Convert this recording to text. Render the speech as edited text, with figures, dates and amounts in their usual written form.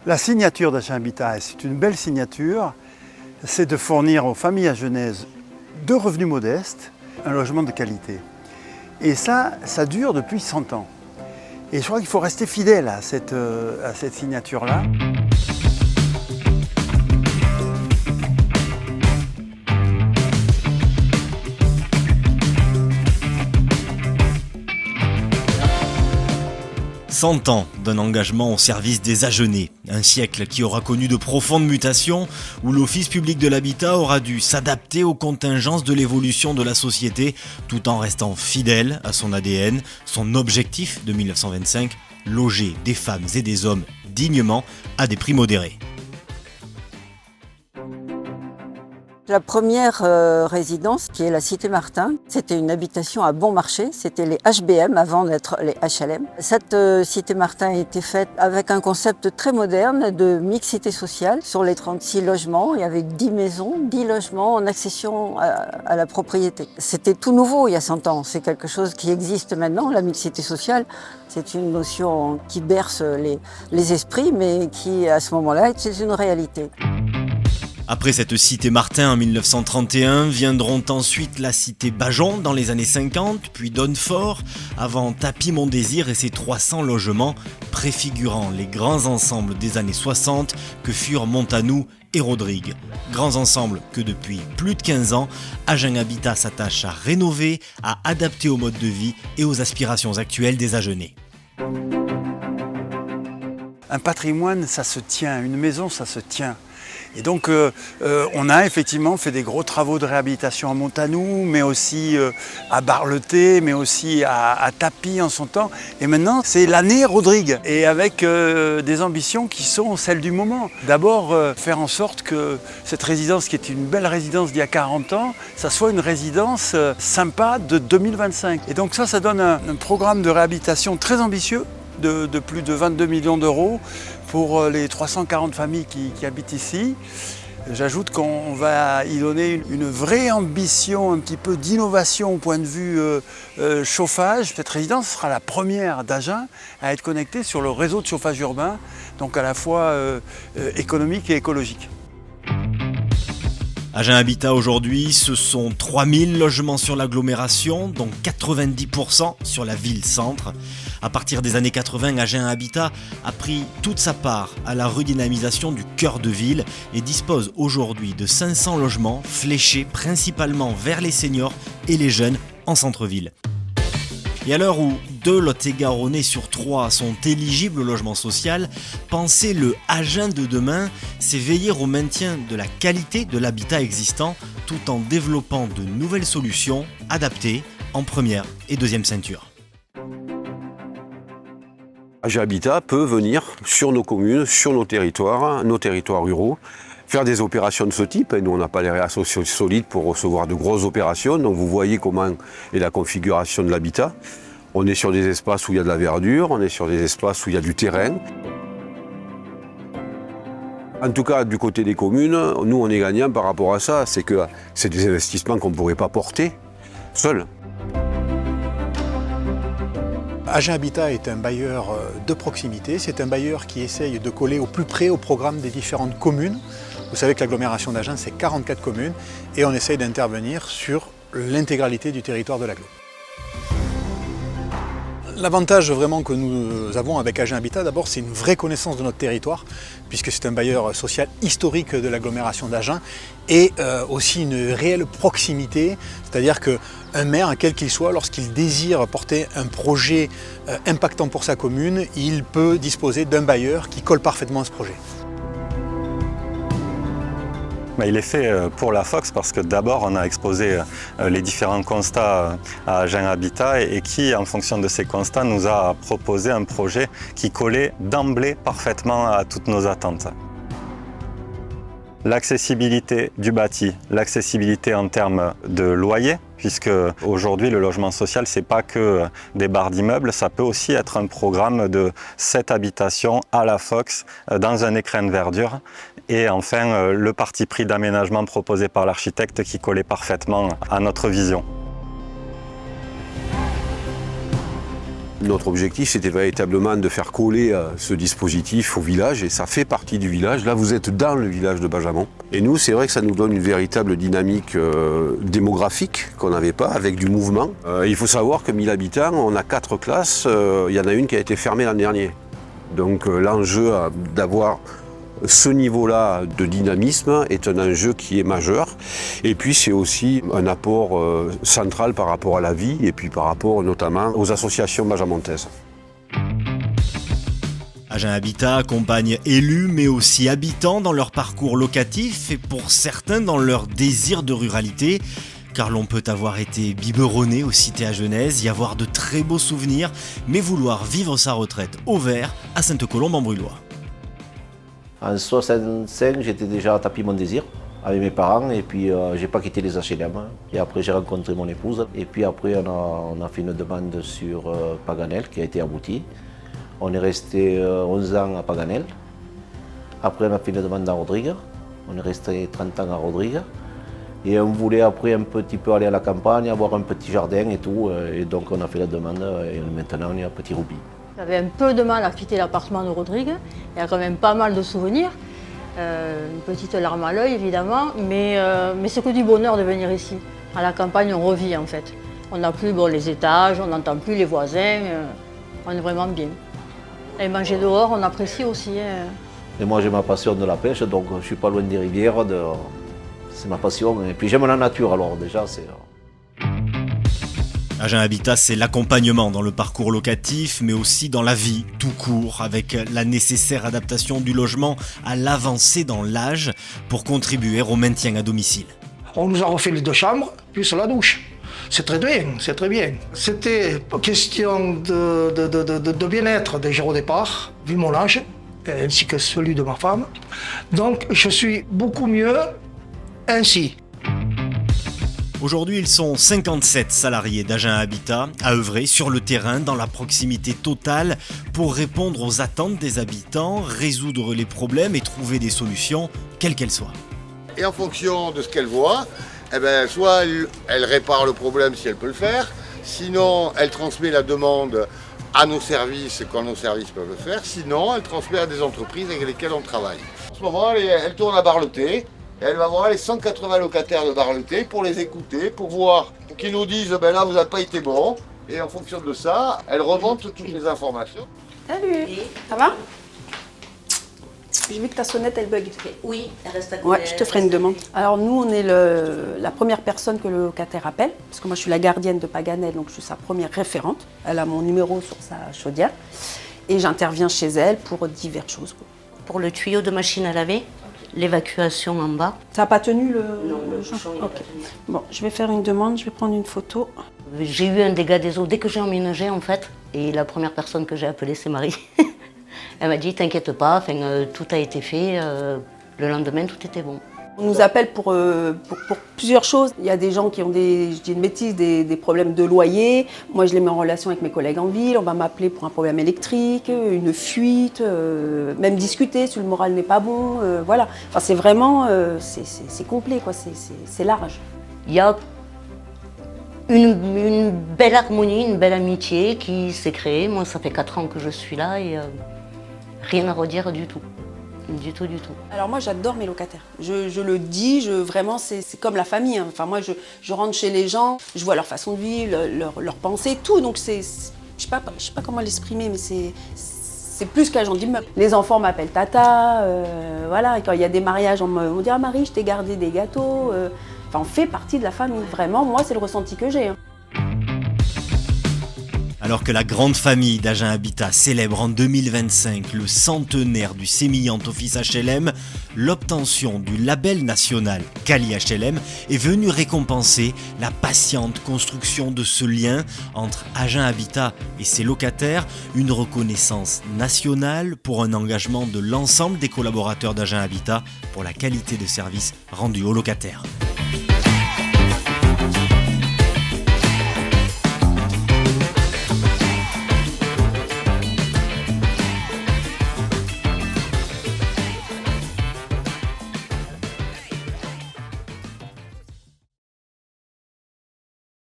La signature d'Agen Habitat, et c'est une belle signature, c'est de fournir aux familles agenaises de revenus modestes un logement de qualité. Et ça dure depuis 100 ans. Et je crois qu'il faut rester fidèle à cette signature-là. 100 ans d'un engagement au service des Agenais, un siècle qui aura connu de profondes mutations, où l'Office public de l'habitat aura dû s'adapter aux contingences de l'évolution de la société, tout en restant fidèle à son ADN, son objectif de 1925, loger des femmes et des hommes dignement à des prix modérés. La première résidence, qui est la Cité Martin, c'était une habitation à bon marché, c'était les HBM avant d'être les HLM. Cette Cité Martin a été faite avec un concept très moderne de mixité sociale. Sur les 36 logements, il y avait 10 maisons, 10 logements en accession à la propriété. C'était tout nouveau il y a 100 ans, c'est quelque chose qui existe maintenant, la mixité sociale. C'est une notion qui berce les esprits, mais qui à ce moment-là est une réalité. Après cette cité Martin en 1931, viendront ensuite la cité Bajon dans les années 50, puis Donnefort, avant Tapis Mon Désir et ses 300 logements, préfigurant les grands ensembles des années 60 que furent Montanou et Rodrigue. Grands ensembles que depuis plus de 15 ans, Agen Habitat s'attache à rénover, à adapter au mode de vie et aux aspirations actuelles des Agenais. Un patrimoine, ça se tient, une maison, ça se tient. Et donc on a effectivement fait des gros travaux de réhabilitation à Montanou, mais aussi à Bar-le-Thé, mais aussi à Tapis en son temps. Et maintenant c'est l'année Rodrigue, et avec des ambitions qui sont celles du moment. D'abord faire en sorte que cette résidence, qui est une belle résidence d'il y a 40 ans, ça soit une résidence sympa de 2025. Et donc ça donne un programme de réhabilitation très ambitieux, de plus de 22 millions d'euros pour les 340 familles qui habitent ici. J'ajoute qu'on va y donner une vraie ambition, un petit peu d'innovation au point de vue chauffage. Cette résidence sera la première d'Agen à être connectée sur le réseau de chauffage urbain, donc à la fois économique et écologique. Agen Habitat aujourd'hui, ce sont 3000 logements sur l'agglomération, dont 90% sur la ville-centre. À partir des années 80, Agen Habitat a pris toute sa part à la redynamisation du cœur de ville et dispose aujourd'hui de 500 logements fléchés principalement vers les seniors et les jeunes en centre-ville. Et à l'heure où 2 Lot-et-Garonnais sur 3 sont éligibles au logement social, penser le Agen de demain, c'est veiller au maintien de la qualité de l'habitat existant tout en développant de nouvelles solutions adaptées en première et deuxième ceinture. Agen Habitat peut venir sur nos communes, sur nos territoires ruraux, faire des opérations de ce type. Nous, on n'a pas les réactions solides pour recevoir de grosses opérations. Donc vous voyez comment est la configuration de l'habitat. On est sur des espaces où il y a de la verdure, on est sur des espaces où il y a du terrain. En tout cas, du côté des communes, nous, on est gagnants par rapport à ça. C'est que c'est des investissements qu'on ne pourrait pas porter seuls. Agen Habitat est un bailleur de proximité. C'est un bailleur qui essaye de coller au plus près au programme des différentes communes. Vous savez que l'agglomération d'Agen, c'est 44 communes et on essaye d'intervenir sur l'intégralité du territoire de l'agglo. L'avantage vraiment que nous avons avec Agen Habitat, d'abord, c'est une vraie connaissance de notre territoire, puisque c'est un bailleur social historique de l'agglomération d'Agen, et aussi une réelle proximité, c'est-à-dire qu'un maire, quel qu'il soit, lorsqu'il désire porter un projet impactant pour sa commune, il peut disposer d'un bailleur qui colle parfaitement à ce projet. Il est fait pour la Fox parce que d'abord on a exposé les différents constats à Agen Habitat et qui, en fonction de ces constats, nous a proposé un projet qui collait d'emblée parfaitement à toutes nos attentes. L'accessibilité du bâti, l'accessibilité en termes de loyer, puisque aujourd'hui le logement social c'est pas que des barres d'immeubles, ça peut aussi être un programme de 7 habitations à la Fox dans un écrin de verdure. Et enfin le parti pris d'aménagement proposé par l'architecte qui collait parfaitement à notre vision. Notre objectif, c'était véritablement de faire coller ce dispositif au village et ça fait partie du village. Là, vous êtes dans le village de Bajamont. Et nous, c'est vrai que ça nous donne une véritable dynamique démographique qu'on n'avait pas, avec du mouvement. Il faut savoir que 1000 habitants, on a 4 classes, il y en a une qui a été fermée l'an dernier. Donc l'enjeu d'avoir ce niveau-là de dynamisme est un enjeu qui est majeur. Et puis c'est aussi un apport central par rapport à la vie et puis par rapport notamment aux associations bajamontaises. Agen Habitat accompagne élus mais aussi habitants dans leur parcours locatif et pour certains dans leur désir de ruralité. Car l'on peut avoir été biberonné aux cités agenaises, y avoir de très beaux souvenirs, mais vouloir vivre sa retraite au vert à Sainte-Colombe-en-Brulois. En 65, j'étais déjà à Tapis-Mon-Désir avec mes parents et puis j'ai pas quitté les HLM. Et après j'ai rencontré mon épouse et puis après on a fait une demande sur Paganel qui a été aboutie. On est resté 11 ans à Paganel. Après on a fait une demande à Rodrigue. On est resté 30 ans à Rodrigue. Et on voulait après un petit peu aller à la campagne, avoir un petit jardin et tout. Et donc on a fait la demande et maintenant on est à Petit Roubi. J'avais un peu de mal à quitter l'appartement de Rodrigue. Il y a quand même pas mal de souvenirs. Une petite larme à l'œil évidemment, mais c'est que du bonheur de venir ici. À la campagne, on revit en fait. On n'a plus les étages, on n'entend plus les voisins. On est vraiment bien. Et manger dehors, on apprécie aussi. Et moi j'ai ma passion de la pêche, donc je ne suis pas loin des rivières. C'est ma passion. Et puis j'aime la nature alors déjà. Agen Habitat, c'est l'accompagnement dans le parcours locatif, mais aussi dans la vie, tout court, avec la nécessaire adaptation du logement à l'avancée dans l'âge pour contribuer au maintien à domicile. On nous a refait les 2 chambres, plus la douche. C'est très bien, c'est très bien. C'était question de bien-être déjà au départ, vu mon âge, ainsi que celui de ma femme. Donc je suis beaucoup mieux ainsi. Aujourd'hui, ils sont 57 salariés d'Agen Habitat à œuvrer sur le terrain dans la proximité totale pour répondre aux attentes des habitants, résoudre les problèmes et trouver des solutions, quelles qu'elles soient. Et en fonction de ce qu'elle voit, soit elle répare le problème si elle peut le faire, sinon elle transmet la demande à nos services quand nos services peuvent le faire, sinon elle transmet à des entreprises avec lesquelles on travaille. En ce moment, elle tourne à Bar-le-Thé. Et elle va voir les 180 locataires de Bar-le-Thé pour les écouter, pour voir, pour qu'ils nous disent là vous n'avez pas été bon. Et en fonction de ça, elle remonte toutes les informations. Salut, ça va? J'ai vu que ta sonnette elle bug. Oui, elle reste à côté. Ouais, je te ferai une demande. Alors nous on est la première personne que le locataire appelle, parce que moi je suis la gardienne de Paganel, donc je suis sa première référente. Elle a mon numéro sur sa chaudière et j'interviens chez elle pour diverses choses. Pour le tuyau de machine à laver, l'évacuation en bas. Ça n'a pas tenu le champ? Okay. Bon, je vais faire une demande, je vais prendre une photo. J'ai eu un dégât des eaux dès que j'ai emménagé en fait, et la première personne que j'ai appelée c'est Marie. Elle m'a dit t'inquiète pas, tout a été fait, le lendemain tout était bon. On nous appelle pour plusieurs choses. Il y a des gens qui ont je dis une bêtise, des problèmes de loyer. Moi, je les mets en relation avec mes collègues en ville. On va m'appeler pour un problème électrique, une fuite, même discuter si le moral n'est pas bon. Voilà. Enfin, c'est vraiment, c'est complet, quoi. C'est large. Il y a une belle harmonie, une belle amitié qui s'est créée. Moi, ça fait 4 ans que je suis là et rien à redire du tout. Du tout. Alors moi j'adore mes locataires. Je le dis, vraiment c'est comme la famille. Enfin moi je rentre chez les gens, je vois leur façon de vivre, leur pensée, tout. Donc je sais pas comment l'exprimer, mais c'est plus qu'agent d'immeuble. Les enfants m'appellent Tata, voilà. Et quand il y a des mariages, on dit ah Marie, je t'ai gardé des gâteaux. Enfin on fait partie de la famille. Vraiment, moi c'est le ressenti que j'ai. Alors que la grande famille d'Agen Habitat célèbre en 2025 le centenaire du sémillant office HLM, l'obtention du label national Cali HLM est venue récompenser la patiente construction de ce lien entre Agen Habitat et ses locataires, une reconnaissance nationale pour un engagement de l'ensemble des collaborateurs d'Agen Habitat pour la qualité de service rendu aux locataires.